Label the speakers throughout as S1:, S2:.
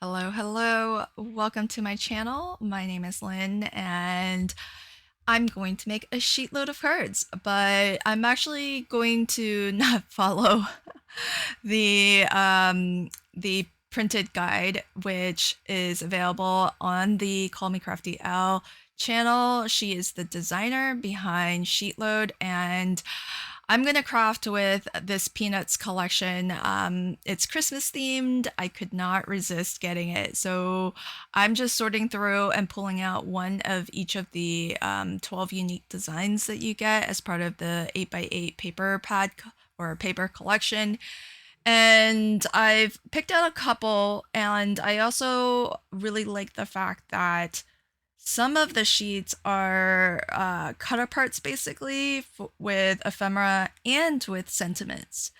S1: Hello, hello. Welcome to my channel. My name is Lynn and I'm going to make a sheet load of cards, but I'm actually going to not follow the printed guide, which is available on the Call Me Crafty L channel. She is the designer behind Sheetload, and I'm gonna craft with this Peanuts collection. It's Christmas themed. I could not resist getting it, so I'm just sorting through and pulling out one of each of the 12 unique designs that you get as part of the 8x8 paper pad or paper collection. And I've picked out a couple, and I also really like the fact that some of the sheets are cut aparts basically with ephemera and with sentiments.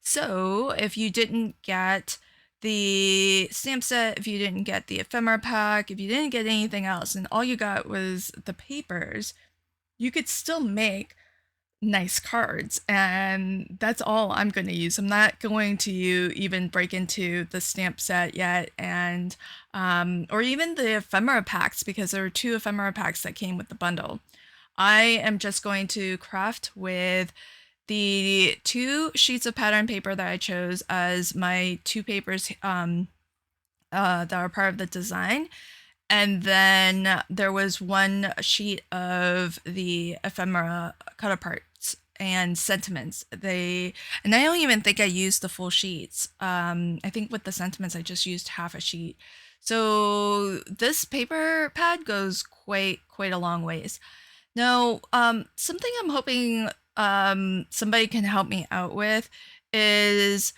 S1: So if you didn't get the stamp set, if you didn't get the ephemera pack, if you didn't get anything else, and all you got was the papers, you could still make nice cards, and that's all I'm going to use. I'm not going to even break into the stamp set yet, and or even the ephemera packs, because there were two ephemera packs that came with the bundle. I am just going to craft with the two sheets of pattern paper that I chose as my two papers that are part of the design. And then there was one sheet of the ephemera cut aparts and sentiments. And I don't even think I used the full sheets. I think with the sentiments, I just used half a sheet. So this paper pad goes quite a long ways. Now, something I'm hoping somebody can help me out with is,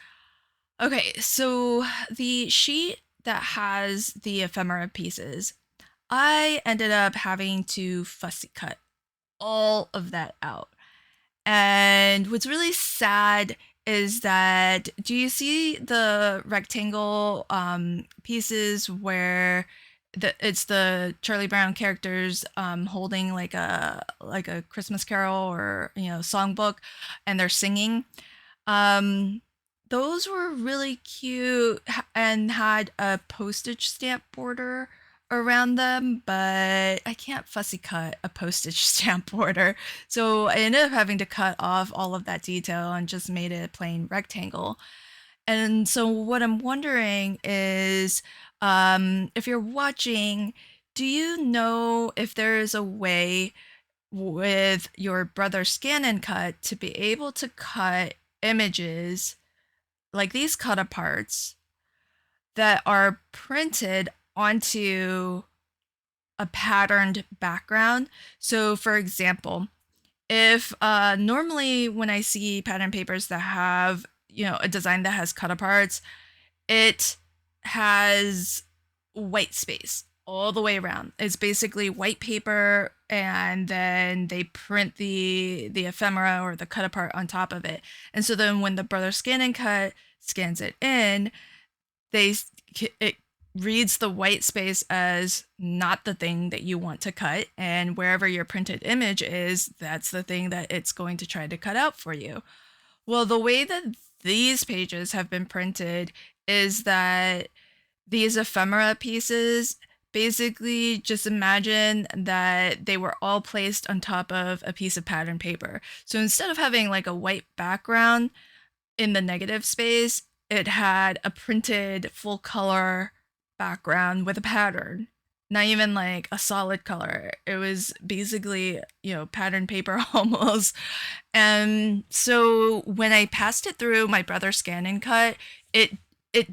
S1: okay, so the sheet that has the ephemera pieces, I ended up having to fussy cut all of that out. And what's really sad is that, do you see the rectangle pieces where it's the Charlie Brown characters holding like a Christmas carol or songbook, and they're singing? Um, those were really cute and had a postage stamp border around them, but I can't fussy cut a postage stamp border. So I ended up having to cut off all of that detail and just made it a plain rectangle. And so what I'm wondering is, if you're watching, do you know if there is a way with your brother Scan and Cut to be able to cut images like these cut aparts that are printed onto a patterned background? So for example, if normally when I see pattern papers that have a design that has cut aparts, it has white space all the way around. It's basically white paper, and then they print the ephemera or the cut apart on top of it. And so then when the brother Scan and Cut scans it in, they it reads the white space as not the thing that you want to cut, and wherever your printed image is, that's the thing that it's going to try to cut out for you. Well, the way that these pages have been printed is that these ephemera pieces, basically just imagine that they were all placed on top of a piece of pattern paper. So instead of having like a white background in the negative space, it had a printed full color background with a pattern. Not even like a solid color. It was basically, pattern paper almost. And so when I passed it through my brother's Scan and Cut, it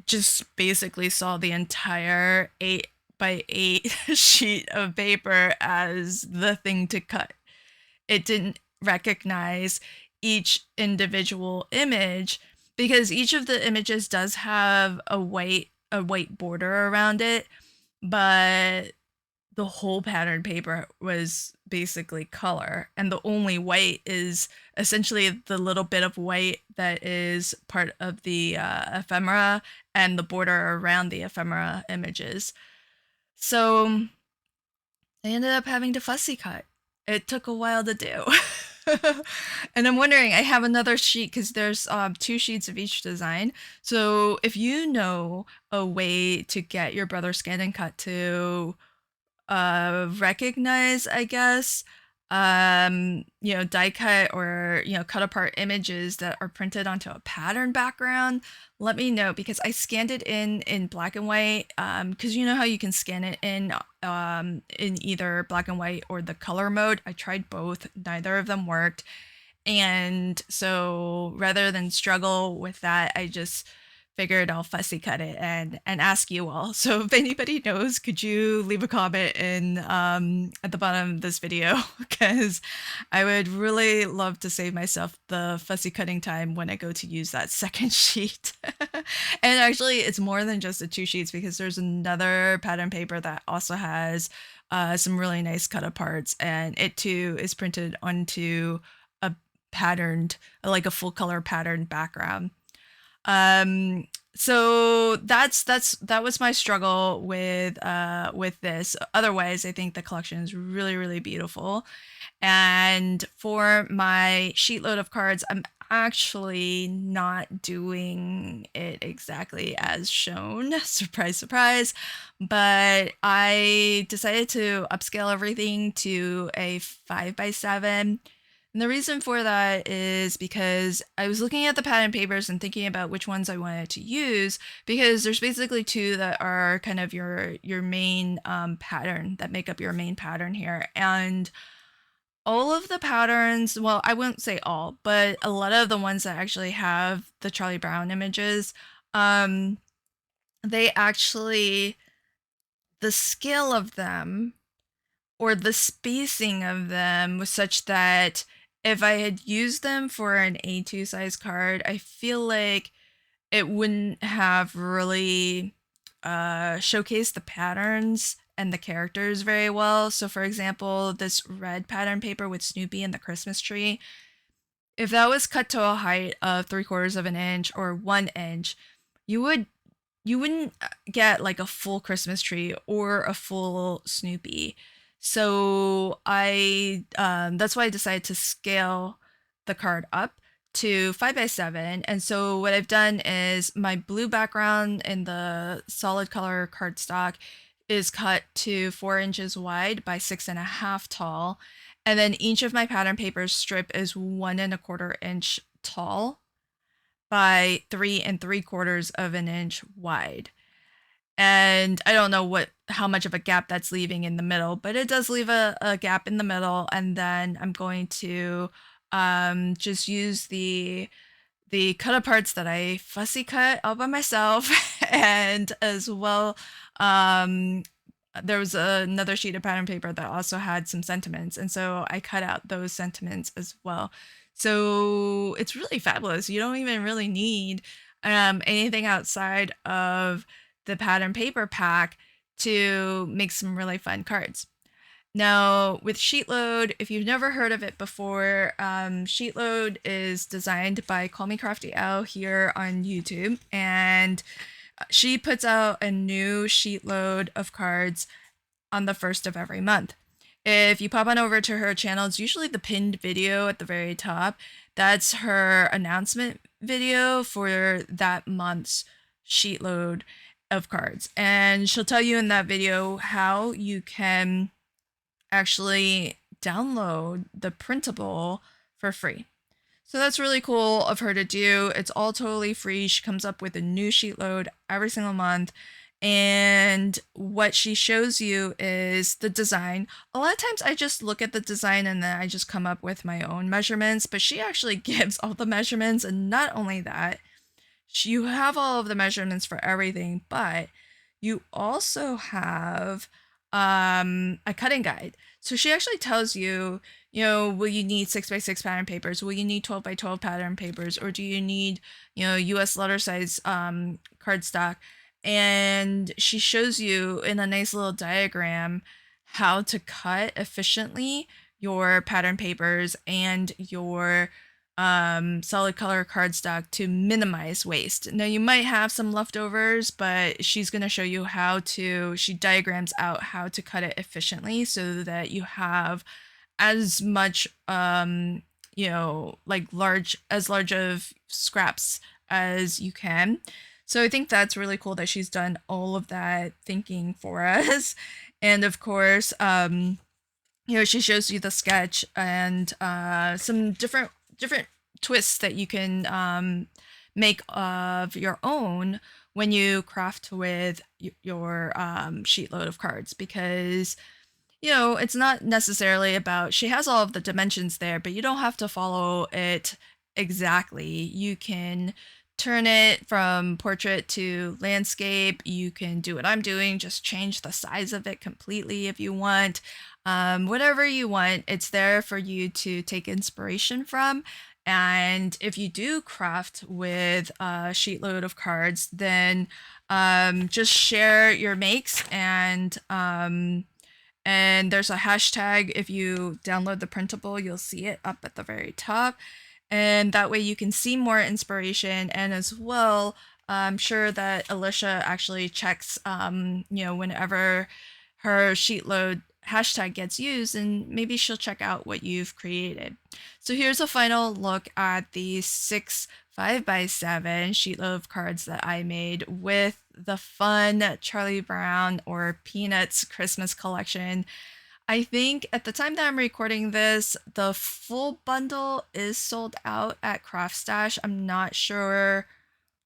S1: just basically saw the entire 8x8 sheet of paper as the thing to cut. It didn't recognize each individual image, because each of the images does have a white border around it, but the whole pattern paper was basically color, and the only white is essentially the little bit of white that is part of the ephemera and the border around the ephemera images. So I ended up having to fussy cut. It took a while to do. And I'm wondering, I have another sheet because there's two sheets of each design. So if you know a way to get your brother scan and cut to recognize, I guess, die cut or, cut apart images that are printed onto a pattern background, let me know because I scanned it in black and white. Because you know how you can scan it in either black and white or the color mode. I tried both, neither of them worked. And so rather than struggle with that, I just figured I'll fussy cut it and ask you all. So if anybody knows, could you leave a comment in at the bottom of this video? Because I would really love to save myself the fussy cutting time when I go to use that second sheet. And actually, it's more than just the two sheets because there's another pattern paper that also has some really nice cut aparts, and it too is printed onto a patterned, like a full color patterned background. So that was my struggle with this. Otherwise, I think the collection is really, really beautiful. And for my sheet load of cards, I'm actually not doing it exactly as shown. Surprise, surprise. But I decided to upscale everything to a 5x7. And the reason for that is because I was looking at the pattern papers and thinking about which ones I wanted to use, because there's basically two that are kind of your main pattern that make up your main pattern here. And all of the patterns, well, I wouldn't say all, but a lot of the ones that actually have the Charlie Brown images, they actually, the scale of them or the spacing of them was such that if I had used them for an A2 size card, I feel like it wouldn't have really showcased the patterns and the characters very well. So for example, this red pattern paper with Snoopy and the Christmas tree, if that was cut to a height of 3/4 of an inch or 1 inch, you wouldn't get like a full Christmas tree or a full Snoopy. So I that's why I decided to scale the card up to 5x7. And so what I've done is my blue background in the solid color cardstock is cut to 4 inches wide by 6.5 tall. And then each of my pattern papers strip is 1.25 inch tall by 3.75 of an inch wide. And I don't know how much of a gap that's leaving in the middle, but it does leave a gap in the middle. And then I'm going to just use the cut aparts that I fussy cut all by myself. And as well, there was another sheet of pattern paper that also had some sentiments, and so I cut out those sentiments as well. So it's really fabulous. You don't even really need anything outside of the pattern paper pack to make some really fun cards. Now, with Sheetload, if you've never heard of it before, Sheetload is designed by Call Me Crafty Owl here on YouTube, and she puts out a new Sheetload of cards on the first of every month. If you pop on over to her channel, it's usually the pinned video at the very top. That's her announcement video for that month's Sheetload of cards. And she'll tell you in that video how you can actually download the printable for free. So that's really cool of her to do. It's all totally free. She comes up with a new Sheetload every single month. And what she shows you is the design. A lot of times I just look at the design and then I just come up with my own measurements, but she actually gives all the measurements. And not only that, you have all of the measurements for everything, but you also have a cutting guide. So she actually tells you, will you need 6x6 pattern papers? Will you need 12x12 pattern papers? Or do you need, US letter size cardstock? And she shows you in a nice little diagram how to cut efficiently your pattern papers and your solid color cardstock to minimize waste. Now you might have some leftovers, but she's going to show you she diagrams out how to cut it efficiently so that you have as much you know, like large of scraps as you can. So I think that's really cool that she's done all of that thinking for us. And of course, you know, she shows you the sketch and some different twists that you can make of your own when you craft with your sheet load of cards, because you know, it's not necessarily about, she has all of the dimensions there, but you don't have to follow it exactly. You can turn it from portrait to landscape. You can do what I'm doing, just change the size of it completely if you want. Whatever you want, it's there for you to take inspiration from. And if you do craft with a sheet load of cards, then just share your makes, and there's a hashtag. If you download the printable, you'll see it up at the very top. And that way you can see more inspiration. And as well, I'm sure that Alicia actually checks, you know, whenever her sheet load hashtag gets used, and maybe she'll check out what you've created. So here's a final look at the 6 5x7 sheet load of cards that I made with the fun Charlie Brown or Peanuts Christmas collection. I think at the time that I'm recording this, the full bundle is sold out at Craft Stash. I'm not sure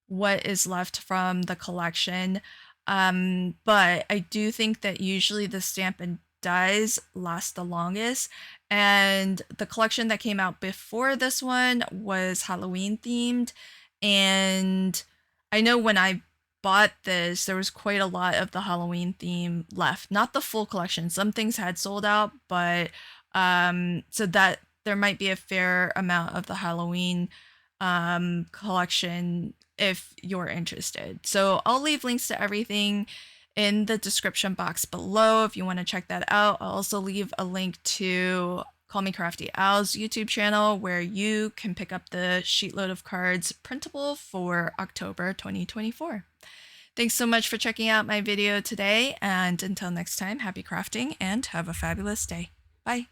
S1: what is left from the collection. But I do think that usually the Stampin' Dies last the longest. And the collection that came out before this one was Halloween themed. And I know when I bought this, there was quite a lot of the Halloween theme left. Not the full collection. Some things had sold out, but so that there might be a fair amount of the Halloween collection if you're interested. So I'll leave links to everything in the description box below if you want to check that out. I'll also leave a link to Call Me Crafty Al's YouTube channel, where you can pick up the sheet load of cards printable for October 2024. Thanks so much for checking out my video today, and until next time, happy crafting and have a fabulous day. Bye.